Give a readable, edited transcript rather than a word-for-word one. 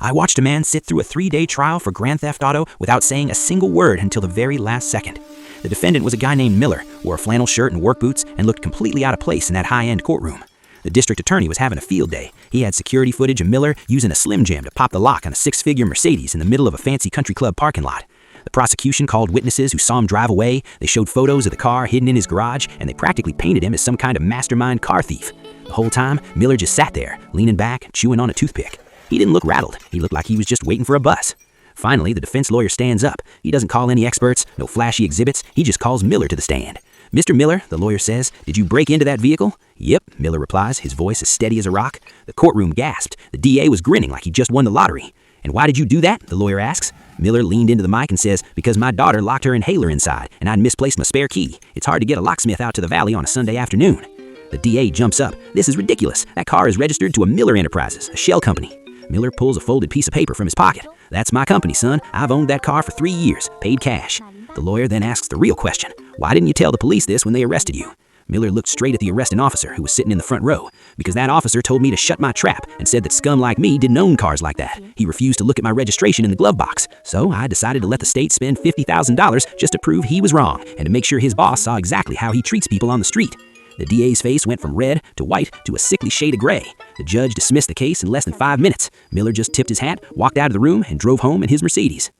I watched a man sit through a 3-day trial for grand theft auto without saying a single word until the very last second. The defendant was a guy named Miller, wore a flannel shirt and work boots, and looked completely out of place in that high-end courtroom. The district attorney was having a field day. He had security footage of Miller using a Slim Jim to pop the lock on a 6-figure Mercedes in the middle of a fancy country club parking lot. The prosecution called witnesses who saw him drive away. They showed photos of the car hidden in his garage, and they practically painted him as some kind of mastermind car thief. The whole time, Miller just sat there, leaning back, chewing on a toothpick. He didn't look rattled. He looked like he was just waiting for a bus. Finally, the defense lawyer stands up. He doesn't call any experts, no flashy exhibits. He just calls Miller to the stand. "Mr. Miller," the lawyer says, "did you break into that vehicle?" "Yep," Miller replies, his voice as steady as a rock. The courtroom gasped. The DA was grinning like he just won the lottery. "And why did you do that?" the lawyer asks. Miller leaned into the mic and says, "Because my daughter locked her inhaler inside, and I'd misplaced my spare key. It's hard to get a locksmith out to the valley on a Sunday afternoon." The DA jumps up. "This is ridiculous. That car is registered to a Miller Enterprises, a shell company." Miller pulls a folded piece of paper from his pocket. "That's my company, son. I've owned that car for 3 years, paid cash." The lawyer then asks the real question. "Why didn't you tell the police this when they arrested you?" Miller looked straight at the arresting officer who was sitting in the front row. "Because that officer told me to shut my trap and said that scum like me didn't own cars like that. He refused to look at my registration in the glove box. So I decided to let the state spend $50,000 just to prove he was wrong and to make sure his boss saw exactly how he treats people on the street." The DA's face went from red to white to a sickly shade of gray. The judge dismissed the case in less than 5 minutes. Miller just tipped his hat, walked out of the room, and drove home in his Mercedes.